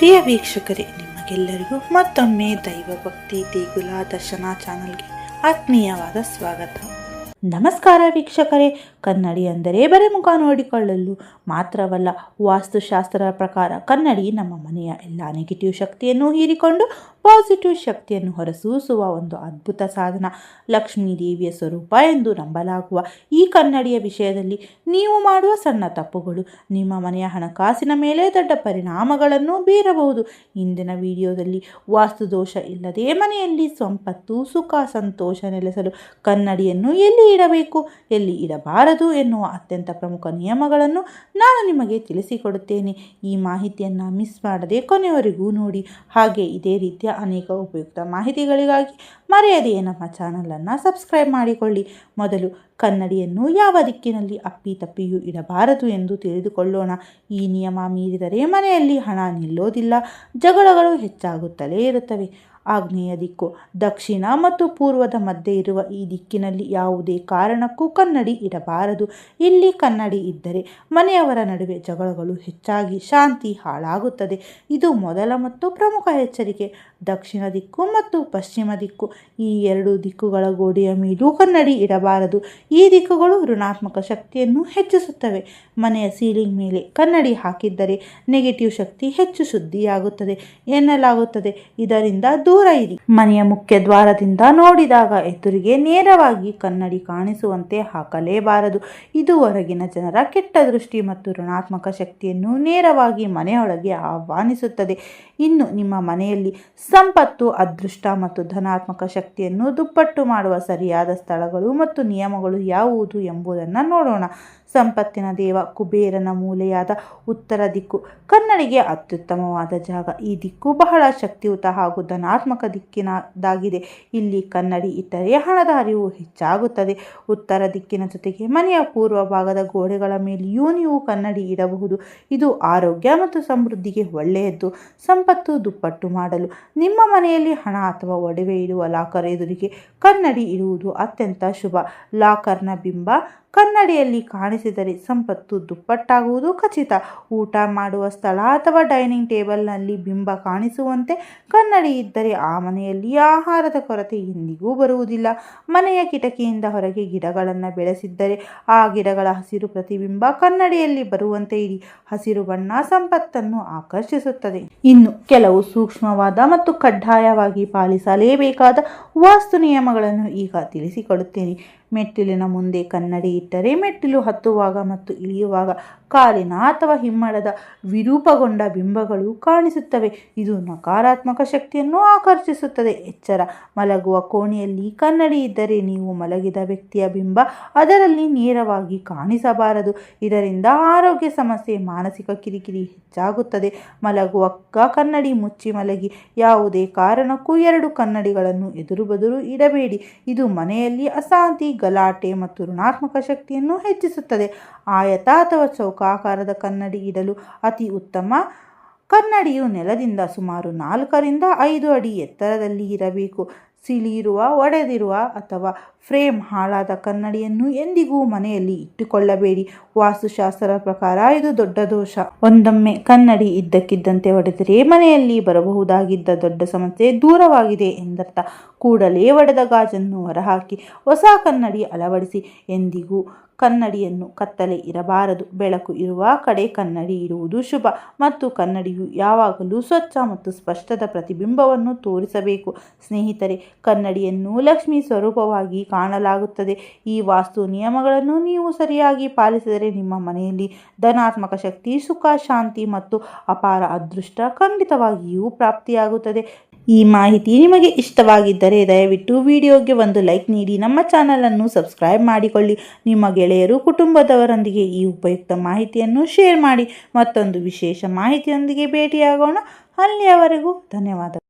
ಪ್ರಿಯ ವೀಕ್ಷಕರೇ, ನಿಮಗೆಲ್ಲರಿಗೂ ಮತ್ತೊಮ್ಮೆ ದೈವ ಭಕ್ತಿ ದೇಗುಲ ದರ್ಶನ ಚಾನಲ್ಗೆ ಆತ್ಮೀಯವಾದ ಸ್ವಾಗತ. ನಮಸ್ಕಾರ ವೀಕ್ಷಕರೇ. ಕನ್ನಡಿ ಅಂದರೆ ಬರೀ ಮುಖ ನೋಡಿಕೊಳ್ಳಲು ಮಾತ್ರವಲ್ಲ, ವಾಸ್ತುಶಾಸ್ತ್ರದ ಪ್ರಕಾರ ಕನ್ನಡಿ ನಮ್ಮ ಮನೆಯ ಎಲ್ಲ ನೆಗೆಟಿವ್ ಶಕ್ತಿಯನ್ನು ಹೀರಿಕೊಂಡು ಪಾಸಿಟಿವ್ ಶಕ್ತಿಯನ್ನು ಹೊರಸೂಸುವ ಒಂದು ಅದ್ಭುತ ಸಾಧನ. ಲಕ್ಷ್ಮೀ ದೇವಿಯ ಸ್ವರೂಪ ಎಂದು ನಂಬಲಾಗುವ ಈ ಕನ್ನಡಿಯ ವಿಷಯದಲ್ಲಿ ನೀವು ಮಾಡುವ ಸಣ್ಣ ತಪ್ಪುಗಳು ನಿಮ್ಮ ಮನೆಯ ಹಣಕಾಸಿನ ಮೇಲೆ ದೊಡ್ಡ ಪರಿಣಾಮಗಳನ್ನು ಬೀರಬಹುದು. ಇಂದಿನ ವಿಡಿಯೋದಲ್ಲಿ ವಾಸ್ತುದೋಷ ಇಲ್ಲದೆ ಮನೆಯಲ್ಲಿ ಸಂಪತ್ತು, ಸುಖ, ಸಂತೋಷ ನೆಲೆಸಲು ಕನ್ನಡಿಯನ್ನು ಎಲ್ಲಿ ಇಡಬೇಕು, ಎಲ್ಲಿ ಇಡಬಾರದು ಎನ್ನುವ ಅತ್ಯಂತ ಪ್ರಮುಖ ನಿಯಮಗಳನ್ನು ನಾನು ನಿಮಗೆ ತಿಳಿಸಿಕೊಡುತ್ತೇನೆ. ಈ ಮಾಹಿತಿಯನ್ನು ಮಿಸ್ ಮಾಡದೆ ಕೊನೆಯವರೆಗೂ ನೋಡಿ. ಹಾಗೆ ಇದೇ ರೀತಿಯ ಅನೇಕ ಉಪಯುಕ್ತ ಮಾಹಿತಿಗಳಿಗಾಗಿ ಮರೆಯದೆಯೇ ನಮ್ಮ ಚಾನಲನ್ನು ಸಬ್ಸ್ಕ್ರೈಬ್ ಮಾಡಿಕೊಳ್ಳಿ. ಮೊದಲು ಕನ್ನಡಿಯನ್ನು ಯಾವ ದಿಕ್ಕಿನಲ್ಲಿ ಅಪ್ಪಿತಪ್ಪಿಯೂ ಇಡಬಾರದು ಎಂದು ತಿಳಿದುಕೊಳ್ಳೋಣ. ಈ ನಿಯಮ ಮೀರಿದರೆ ಮನೆಯಲ್ಲಿ ಹಣ ನಿಲ್ಲೋದಿಲ್ಲ, ಜಗಳಗಳು ಹೆಚ್ಚಾಗುತ್ತಲೇ ಇರುತ್ತವೆ. ಆಗ್ನೇಯ ದಿಕ್ಕು, ದಕ್ಷಿಣ ಮತ್ತು ಪೂರ್ವದ ಮಧ್ಯೆ ಇರುವ ಈ ದಿಕ್ಕಿನಲ್ಲಿ ಯಾವುದೇ ಕಾರಣಕ್ಕೂ ಕನ್ನಡಿ ಇಡಬಾರದು. ಇಲ್ಲಿ ಕನ್ನಡಿ ಇದ್ದರೆ ಮನೆಯವರ ನಡುವೆ ಜಗಳಗಳು ಹೆಚ್ಚಾಗಿ ಶಾಂತಿ ಹಾಳಾಗುತ್ತದೆ. ಇದು ಮೊದಲ ಮತ್ತು ಪ್ರಮುಖ ಎಚ್ಚರಿಕೆ. ದಕ್ಷಿಣ ದಿಕ್ಕು ಮತ್ತು ಪಶ್ಚಿಮ ದಿಕ್ಕು, ಈ ಎರಡು ದಿಕ್ಕುಗಳ ಗೋಡೆಯ ಮೇಲೂ ಕನ್ನಡಿ ಇಡಬಾರದು. ಈ ದಿಕ್ಕುಗಳು ಋಣಾತ್ಮಕ ಶಕ್ತಿಯನ್ನು ಹೆಚ್ಚಿಸುತ್ತವೆ. ಮನೆಯ ಸೀಲಿಂಗ್ ಮೇಲೆ ಕನ್ನಡಿ ಹಾಕಿದ್ದರೆ ನೆಗೆಟಿವ್ ಶಕ್ತಿ ಹೆಚ್ಚು ಶುದ್ಧಿಯಾಗುತ್ತದೆ ಎನ್ನಲಾಗುತ್ತದೆ. ಇದರಿಂದ ದೂರ ಇರಿ. ಮನೆಯ ಮುಖ್ಯ ದ್ವಾರದಿಂದ ನೋಡಿದಾಗ ಎದುರಿಗೆ ನೇರವಾಗಿ ಕನ್ನಡಿ ಕಾಣಿಸುವಂತೆ ಹಾಕಲೇಬಾರದು. ಇದು ಹೊರಗಿನ ಜನರ ಕೆಟ್ಟ ದೃಷ್ಟಿ ಮತ್ತು ಋಣಾತ್ಮಕ ಶಕ್ತಿಯನ್ನು ನೇರವಾಗಿ ಮನೆಯೊಳಗೆ ಆಹ್ವಾನಿಸುತ್ತದೆ. ಇನ್ನು ನಿಮ್ಮ ಮನೆಯಲ್ಲಿ ಸಂಪತ್ತು, ಅದೃಷ್ಟ ಮತ್ತು ಧನಾತ್ಮಕ ಶಕ್ತಿಯನ್ನು ದುಪ್ಪಟ್ಟು ಮಾಡುವ ಸರಿಯಾದ ಸ್ಥಳಗಳು ಮತ್ತು ನಿಯಮಗಳು ಯಾವುದು ಎಂಬುದನ್ನು ನೋಡೋಣ. ಸಂಪತ್ತಿನ ದೇವ ಕುಬೇರನ ಮೂಲೆಯಾದ ಉತ್ತರ ದಿಕ್ಕು ಕನ್ನಡಿಗೆ ಅತ್ಯುತ್ತಮವಾದ ಜಾಗ. ಈ ದಿಕ್ಕು ಬಹಳ ಶಕ್ತಿಯುತ ಹಾಗೂ ಧನಾತ್ಮಕ ದಿಕ್ಕಿನದಾಗಿದೆ. ಇಲ್ಲಿ ಕನ್ನಡಿ ಇಟ್ಟರೆ ಹಣದ ಹರಿವು ಹೆಚ್ಚಾಗುತ್ತದೆ. ಉತ್ತರ ದಿಕ್ಕಿನ ಜೊತೆಗೆ ಮನೆಯ ಪೂರ್ವ ಭಾಗದ ಗೋಡೆಗಳ ಮೇಲೆಯೂ ನೀವು ಕನ್ನಡಿ ಇಡಬಹುದು. ಇದು ಆರೋಗ್ಯ ಮತ್ತು ಸಮೃದ್ಧಿಗೆ ಒಳ್ಳೆಯದು. ಸಂಪತ್ತು ದುಪ್ಪಟ್ಟು ಮಾಡಲು ನಿಮ್ಮ ಮನೆಯಲ್ಲಿ ಹಣ ಅಥವಾ ಒಡವೆ ಇಡುವ ಲಾಕರ್ ಎದುರಿಗೆ ಕನ್ನಡಿ ಇಡುವುದು ಅತ್ಯಂತ ಶುಭ. ಲಾಕರ್ನ ಬಿಂಬ ಕನ್ನಡಿಯಲ್ಲಿ ಕಾಣಿಸಿದರೆ ಸಂಪತ್ತು ದುಪ್ಪಟ್ಟಾಗುವುದು ಖಚಿತ. ಊಟ ಮಾಡುವ ಸ್ಥಳ ಅಥವಾ ಡೈನಿಂಗ್ ಟೇಬಲ್ನಲ್ಲಿ ಬಿಂಬ ಕಾಣಿಸುವಂತೆ ಕನ್ನಡಿ ಇದ್ದರೆ ಆ ಮನೆಯಲ್ಲಿ ಆಹಾರದ ಕೊರತೆ ಎಂದಿಗೂ ಬರುವುದಿಲ್ಲ. ಮನೆಯ ಕಿಟಕಿಯಿಂದ ಹೊರಗೆ ಗಿಡಗಳನ್ನು ಬೆಳೆಸಿದ್ದರೆ ಆ ಗಿಡಗಳ ಹಸಿರು ಪ್ರತಿಬಿಂಬ ಕನ್ನಡಿಯಲ್ಲಿ ಬರುವಂತೆ ಇಡಿ. ಹಸಿರು ಬಣ್ಣ ಸಂಪತ್ತನ್ನು ಆಕರ್ಷಿಸುತ್ತದೆ. ಇನ್ನು ಕೆಲವು ಸೂಕ್ಷ್ಮವಾದ ಮತ್ತು ಕಡ್ಡಾಯವಾಗಿ ಪಾಲಿಸಲೇಬೇಕಾದ ವಾಸ್ತು ನಿಯಮಗಳನ್ನು ಈಗ ತಿಳಿಸಿಕೊಡುತ್ತೇನೆ. ಮೆಟ್ಟಿಲಿನ ಮುಂದೆ ಕನ್ನಡಿ ಇಟ್ಟರೆ ಮೆಟ್ಟಿಲು ಹತ್ತುವಾಗ ಮತ್ತು ಇಳಿಯುವಾಗ ಕಾಲಿನ ಅಥವಾ ಹಿಮ್ಮಡದ ವಿರೂಪಗೊಂಡ ಬಿಂಬಗಳು ಕಾಣಿಸುತ್ತವೆ. ಇದು ನಕಾರಾತ್ಮಕ ಶಕ್ತಿಯನ್ನು ಆಕರ್ಷಿಸುತ್ತದೆ. ಎಚ್ಚರ, ಮಲಗುವ ಕೋಣೆಯಲ್ಲಿ ಕನ್ನಡಿ ಇದ್ದರೆ ನೀವು ಮಲಗಿದ ವ್ಯಕ್ತಿಯ ಬಿಂಬ ಅದರಲ್ಲಿ ನೇರವಾಗಿ ಕಾಣಿಸಬಾರದು. ಇದರಿಂದ ಆರೋಗ್ಯ ಸಮಸ್ಯೆ, ಮಾನಸಿಕ ಕಿರಿಕಿರಿ ಹೆಚ್ಚಾಗುತ್ತದೆ. ಮಲಗುವಾಗ ಕನ್ನಡಿ ಮುಚ್ಚಿ ಮಲಗಿ. ಯಾವುದೇ ಕಾರಣಕ್ಕೂ ಎರಡು ಕನ್ನಡಿಗಳನ್ನು ಎದುರು ಬದುರು ಇಡಬೇಡಿ. ಇದು ಮನೆಯಲ್ಲಿ ಅಶಾಂತಿ, ಗಲಾಟೆ ಮತ್ತು ಋಣಾತ್ಮಕ ಶಕ್ತಿಯನ್ನು ಹೆಚ್ಚಿಸುತ್ತದೆ. ಆಯತ ಅಥವಾ ಚೌಕಾಕಾರದ ಕನ್ನಡಿ ಇಡಲು ಅತಿ ಉತ್ತಮ. ಕನ್ನಡಿಯು ನೆಲದಿಂದ ಸುಮಾರು 4 ರಿಂದ 5 ಅಡಿ ಎತ್ತರದಲ್ಲಿ ಇರಬೇಕು. ಸಿಳಿಯಿರುವ, ಒಡೆದಿರುವ ಅಥವಾ ಫ್ರೇಮ್ ಹಾಳಾದ ಕನ್ನಡಿಯನ್ನು ಎಂದಿಗೂ ಮನೆಯಲ್ಲಿ ಇಟ್ಟುಕೊಳ್ಳಬೇಡಿ. ವಾಸ್ತುಶಾಸ್ತ್ರದ ಪ್ರಕಾರ ಇದು ದೊಡ್ಡ ದೋಷ. ಒಂದೊಮ್ಮೆ ಕನ್ನಡಿ ಇದ್ದಕ್ಕಿದ್ದಂತೆ ಒಡೆದರೆ ಮನೆಯಲ್ಲಿ ಬರಬಹುದಾಗಿದ್ದ ದೊಡ್ಡ ಸಮಸ್ಯೆ ದೂರವಾಗಿದೆ ಎಂದರ್ಥ. ಕೂಡಲೇ ಒಡೆದ ಗಾಜನ್ನು ಹೊರಹಾಕಿ ಹೊಸ ಕನ್ನಡಿ ಅಳವಡಿಸಿ. ಎಂದಿಗೂ ಕನ್ನಡಿಯನ್ನು ಕತ್ತಲೆ ಇರಬಾರದು. ಬೆಳಕು ಇರುವ ಕಡೆ ಕನ್ನಡಿ ಇಡುವುದು ಶುಭ. ಮತ್ತು ಕನ್ನಡಿಯು ಯಾವಾಗಲೂ ಸ್ವಚ್ಛ ಮತ್ತು ಸ್ಪಷ್ಟದ ಪ್ರತಿಬಿಂಬವನ್ನು ತೋರಿಸಬೇಕು. ಸ್ನೇಹಿತರೆ, ಕನ್ನಡಿಯನ್ನು ಲಕ್ಷ್ಮಿ ಸ್ವರೂಪವಾಗಿ ಕಾಣಲಾಗುತ್ತದೆ. ಈ ವಾಸ್ತು ನಿಯಮಗಳನ್ನು ನೀವು ಸರಿಯಾಗಿ ಪಾಲಿಸಿದರೆ ನಿಮ್ಮ ಮನೆಯಲ್ಲಿ ಧನಾತ್ಮಕ ಶಕ್ತಿ, ಸುಖ, ಶಾಂತಿ ಮತ್ತು ಅಪಾರ ಅದೃಷ್ಟ ಖಂಡಿತವಾಗಿಯೂ ಪ್ರಾಪ್ತಿಯಾಗುತ್ತದೆ. ಈ ಮಾಹಿತಿ ನಿಮಗೆ ಇಷ್ಟವಾಗಿದ್ದರೆ ದಯವಿಟ್ಟು ವಿಡಿಯೋಗೆ ಒಂದು ಲೈಕ್ ನೀಡಿ. ನಮ್ಮ ಚಾನಲನ್ನು ಸಬ್ಸ್ಕ್ರೈಬ್ ಮಾಡಿಕೊಳ್ಳಿ. ನಿಮ್ಮ ಗೆಳೆಯರು, ಕುಟುಂಬದವರೊಂದಿಗೆ ಈ ಉಪಯುಕ್ತ ಮಾಹಿತಿಯನ್ನು ಶೇರ್ ಮಾಡಿ. ಮತ್ತೊಂದು ವಿಶೇಷ ಮಾಹಿತಿಯೊಂದಿಗೆ ಭೇಟಿಯಾಗೋಣ. ಅಲ್ಲಿಯವರೆಗೂ ಧನ್ಯವಾದ.